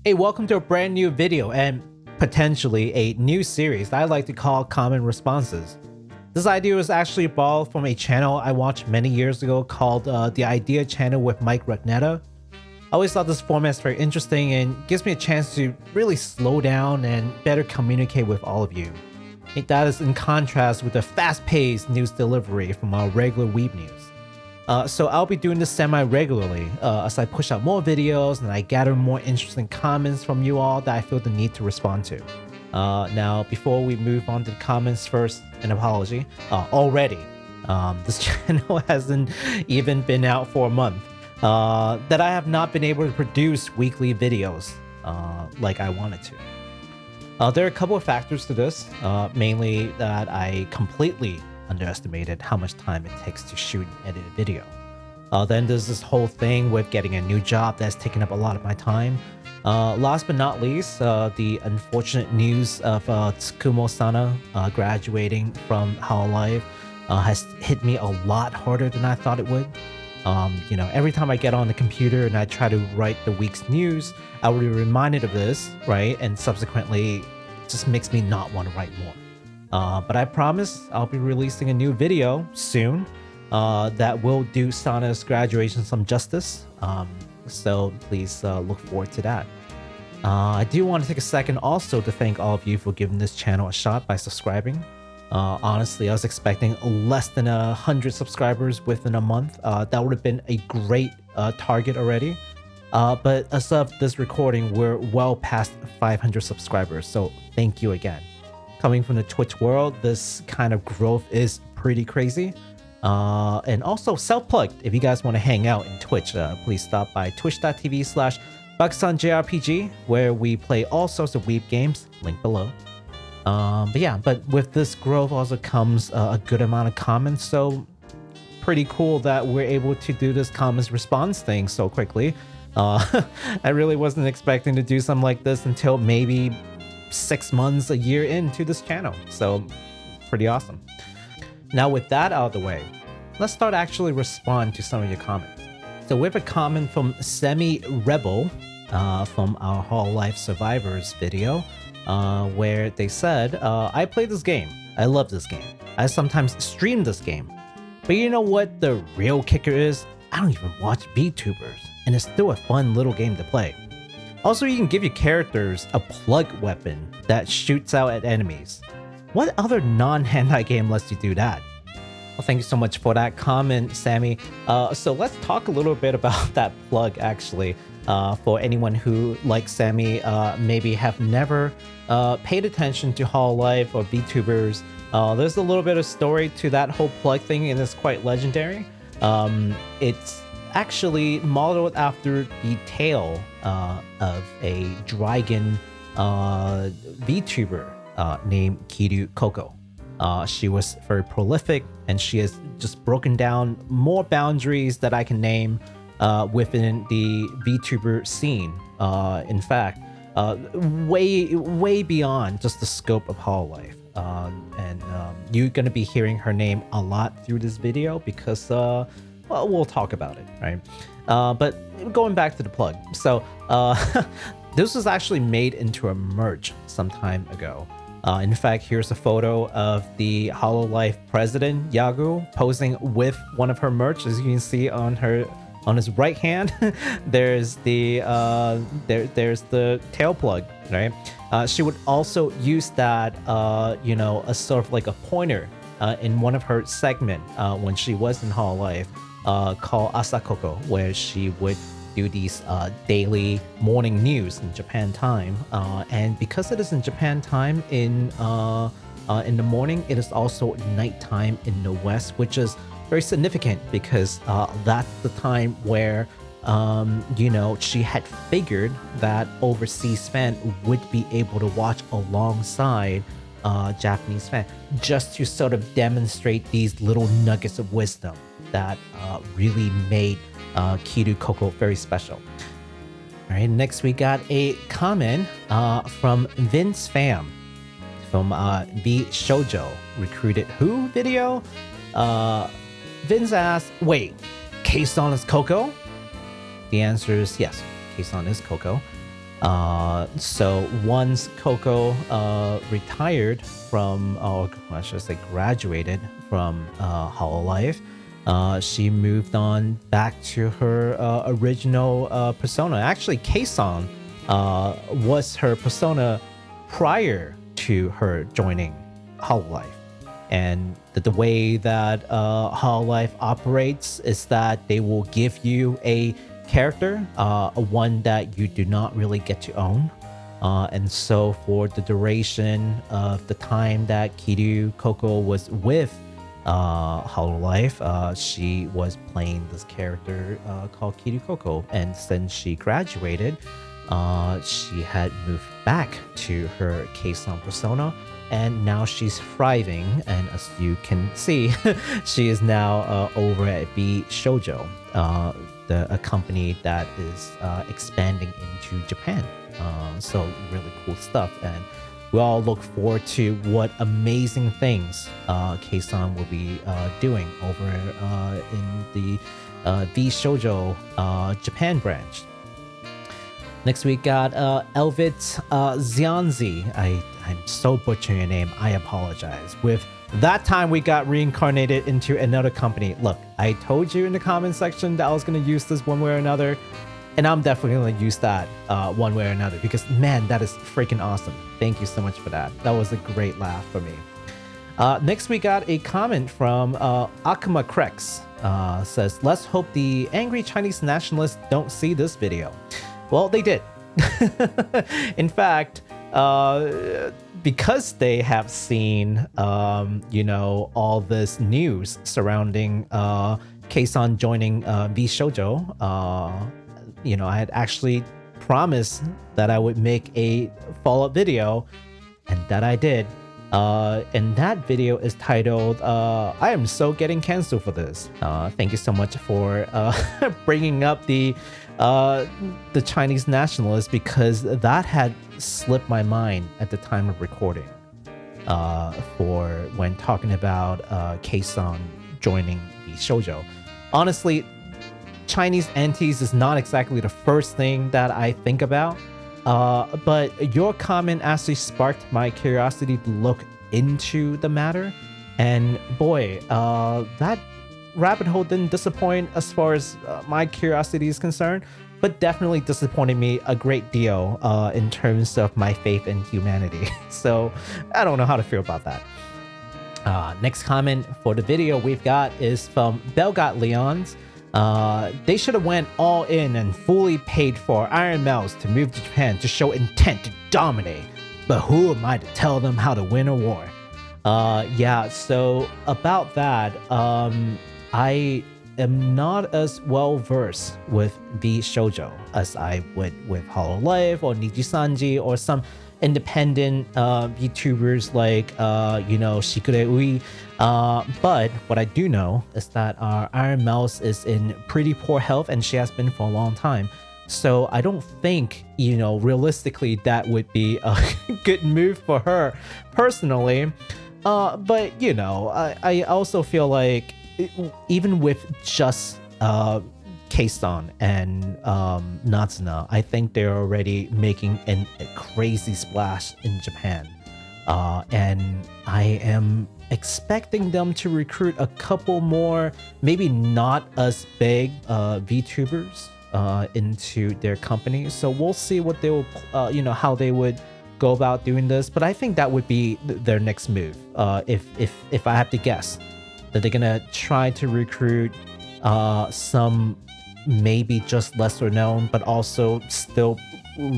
Hey, welcome to a brand new video and potentially a new series that I like to call Common Responses. This idea was actually borrowed from a channel I watched many years ago called The Idea Channel with Mikeneko. I always thought this format is very interesting and gives me a chance to really slow down and better communicate with all of you. That is in contrast with the fast-paced news delivery from our regular Weeb News. So I'll be doing this semi-regularly as I push out more videos and I gather more interesting comments from you all that I feel the need to respond to. Now, before we move on to the comments, first, an apology. Already, this channel hasn't even been out for a month. That I have not been able to produce weekly videos like I wanted to. There are a couple of factors to this, mainly that I completely underestimated how much time it takes to shoot and edit a video. Then there's this whole thing with getting a new job that's taken up a lot of my time. Last but not least, the unfortunate news of Tsukumo Sana graduating from Hololive has hit me a lot harder than I thought it would. Every time I get on the computer and I try to write the week's news, I will be reminded of this, right? And subsequently, it just makes me not want to write more. But I promise I'll be releasing a new video soon that will do Sana's graduation some justice. So please look forward to that. I do want to take a second also to thank all of you for giving this channel a shot by subscribing. Honestly, I was expecting less than 100 subscribers within a month. That would have been a great target already. But as of this recording, we're well past 500 subscribers. So thank you again. Coming from the Twitch world, this kind of growth is pretty crazy. And also self-plugged, if you guys want to hang out in Twitch, please stop by twitch.tv/KsonJRPG, where we play all sorts of weeb games, link below. But with this growth also comes a good amount of comments, so pretty cool that we're able to do this comments response thing so quickly. I really wasn't expecting to do something like this until maybe 6 months, a year into this channel, so pretty awesome. Now with that out of the way, let's start actually respond to some of your comments. So we have a comment from Semi Rebel from our Hololive Survivors video, where they said, I played this game, I love this game, I sometimes stream this game, but you know what the real kicker is? I don't even watch VTubers, and it's still a fun little game to play. Also, you can give your characters a plug weapon that shoots out at enemies. What other non-hentai game lets you do that? Well, thank you so much for that comment, Sammy. So let's talk a little bit about that plug, actually. For anyone who, like Sammy, maybe have never paid attention to Hololive or VTubers, there's a little bit of story to that whole plug thing, and it's quite legendary. It's actually modeled after the tale of a dragon VTuber named Coco. She was very prolific, and she has just broken down more boundaries that I can name within the VTuber scene. In fact, way beyond just the scope of Hololive. And you're going to be hearing her name a lot through this video because well, we'll talk about it, right? But going back to the plug. So this was actually made into a merch some time ago. In fact, here's a photo of the Hololive president, Yagu, posing with one of her merch. As you can see on his right hand, there's the tail plug, right? She would also use that, as sort of like a pointer in one of her segment when she was in Hololive. Called Asakoko, where she would do these daily morning news in Japan time, and because it is in Japan time in the morning, it is also nighttime in the West, which is very significant because that's the time where she had figured that overseas fan would be able to watch alongside Japanese fan, just to sort of demonstrate these little nuggets of wisdom that really made Coco very special. All right, next we got a comment from Vince Pham from VShojo Recruited Who video. Vince asked, wait, kson is Coco? The answer is yes, kson is Coco. So once Coco retired from, or I should say graduated from Hololive, she moved on back to her original persona. Actually, Kson was her persona prior to her joining Hololive. And the way that Hololive operates is that they will give you a character, one that you do not really get to own. And so for the duration of the time that Kiryu Coco was with Hololive, she was playing this character called Kiryu Coco. And since she graduated, she had moved back to her kson persona, and now she's thriving. And as you can see, she is now over at VShojo, a company that is expanding into Japan. So really cool stuff, and we all look forward to what amazing things kson will be doing over in the VShojo Japan branch. Next we got Elvit Xianzi. I'm so butchering your name. I apologize. With that time we got reincarnated into another company. Look, I told you in the comment section that I was going to use this one way or another. And I'm definitely going to use that one way or another. Because, man, that is freaking awesome. Thank you so much for that. That was a great laugh for me. Next we got a comment from Akuma Krex. Says, let's hope the angry Chinese nationalists don't see this video. Well, they did. In fact, because they have seen, all this news surrounding kson joining VShojo, I had actually promised that I would make a follow-up video, and that I did. And that video is titled, I am so getting canceled for this. Thank you so much for bringing up the Chinese nationalists, because that had slipped my mind at the time of recording for when talking about kson joining VShojo. Honestly, Chinese antis is not exactly the first thing that I think about, but your comment actually sparked my curiosity to look into the matter, and boy, that rabbit hole didn't disappoint as far as my curiosity is concerned, but definitely disappointed me a great deal in terms of my faith in humanity. So I don't know how to feel about that. Next comment for the video we've got is from Belgot Leons. They should have went all in and fully paid for Ironmouse to move to Japan to show intent to dominate. But who am I to tell them how to win a war? Yeah, so about that, I am not as well versed with VShojo as I would with Hololive or Nijisanji or some independent VTubers like Shikure Ui. But what I do know is that our Ironmouse is in pretty poor health, and she has been for a long time. So I don't think, realistically that would be a good move for her personally. But I also feel like even with just kson and Nazuna, I think they're already making a crazy splash in Japan. And I am expecting them to recruit a couple more, maybe not as big VTubers into their company. So we'll see what they will, how they would go about doing this. But I think that would be their next move. If I have to guess, that they're gonna try to recruit some maybe just lesser known, but also still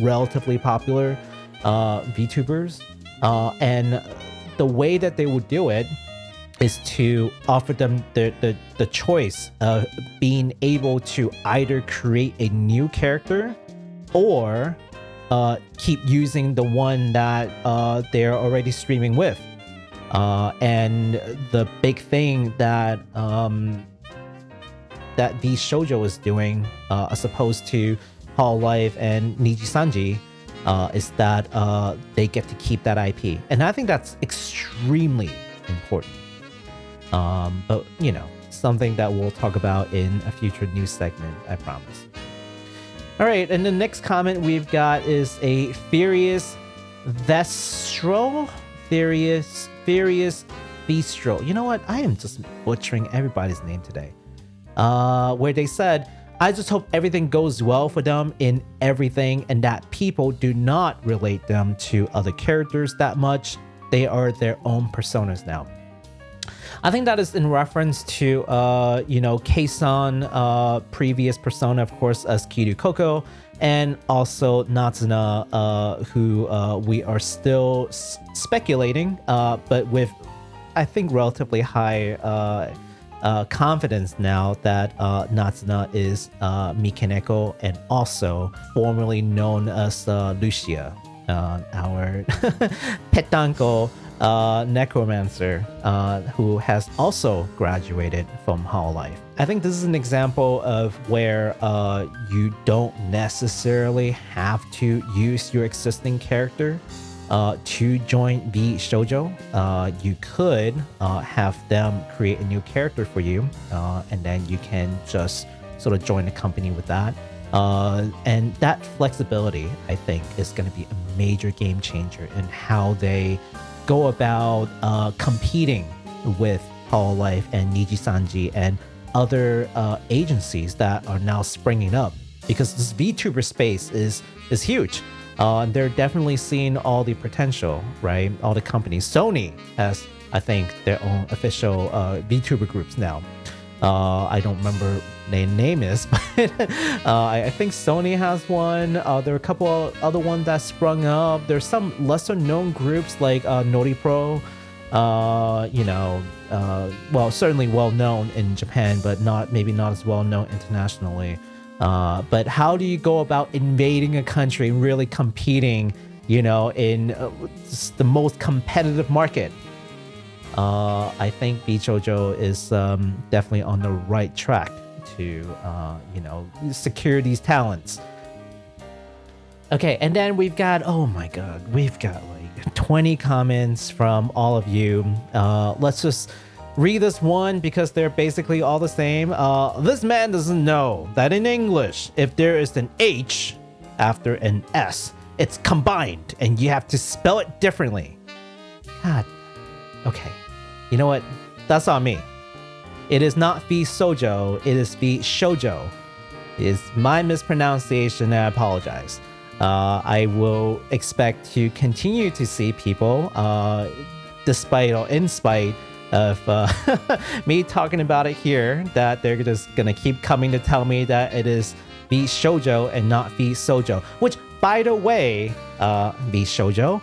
relatively popular VTubers. And the way that they would do it is to offer them the choice of being able to either create a new character or keep using the one that they're already streaming with. And the big thing that that VShojo is doing, as opposed to Hololive and Nijisanji, is that they get to keep that IP. And I think that's extremely important. But, something that we'll talk about in a future news segment, I promise. All right, and the next comment we've got is a Furious Vestro. Furious Bistro. You know what? I am just butchering everybody's name today. Where they said, I just hope everything goes well for them in everything and that people do not relate them to other characters that much. They are their own personas now. I think that is in reference to, kson, previous persona, of course, as Coco, and also Nazuna, who we are still speculating, but with, I think, relatively high confidence now that Nazuna is Mikeneko and also formerly known as Rushia, our Petanko necromancer, who has also graduated from Hololive. I think this is an example of where you don't necessarily have to use your existing character to join VShojo. You could have them create a new character for you, and then you can just sort of join the company with that. And that flexibility, I think, is going to be a major game changer in how they go about competing with Hololive and Niji-sanji and other agencies that are now springing up, because this VTuber space is huge. They're definitely seeing all the potential, right? All the companies. Sony has, I think, their own official VTuber groups now. I don't remember what their name is, but I think Sony has one. There are a couple of other ones that sprung up. There's some lesser known groups like NoriPro, well, certainly well known in Japan, but maybe not as well known internationally. But how do you go about invading a country and really competing, in the most competitive market? I think VShojo is definitely on the right track to, secure these talents. Okay, and then we've got, oh my god, we've got like 20 comments from all of you. Let's just read this one because they're basically all the same. This man doesn't know that in English, if there is an H after an S, it's combined and you have to spell it differently. God. Okay. You know what? That's on me. It is not VSojo, it is VShojo. It's my mispronunciation, and I apologize. I will expect to continue to see people, despite or in spite of me talking about it here, that they're just gonna keep coming to tell me that it is VShojo and not VSojo. Which, by the way, VShojo,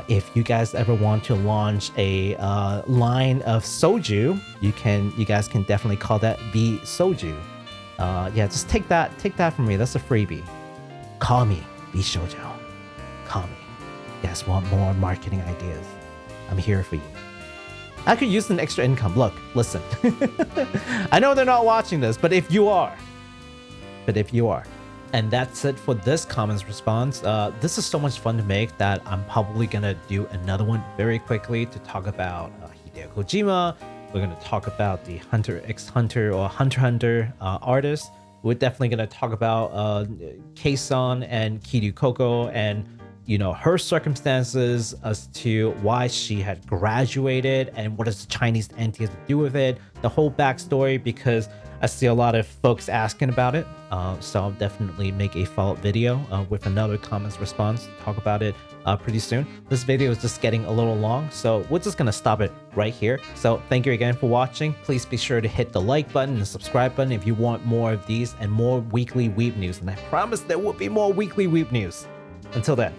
if you guys ever want to launch a line of soju, you guys can definitely call that VSoju. Yeah, just take that from me. That's a freebie. Call me VShojo. Call me. You guys want more marketing ideas? I'm here for you. I could use an extra income. Look, listen. I know they're not watching this, but if you are. And that's it for this comments response. This is so much fun to make that I'm probably gonna do another one very quickly to talk about Hideo Kojima. We're gonna talk about the Hunter x Hunter or Hunter x Hunter artist. We're definitely gonna talk about kson and Coco and her circumstances as to why she had graduated and what does the Chinese entity have to do with it, the whole backstory, because I see a lot of folks asking about it. So I'll definitely make a follow-up video with another comments response to talk about it pretty soon. This video is just getting a little long, so we're just gonna stop it right here. So thank you again for watching. Please be sure to hit the like button and the subscribe button if you want more of these and more weekly Weeb news. And I promise there will be more weekly Weeb news. Until then.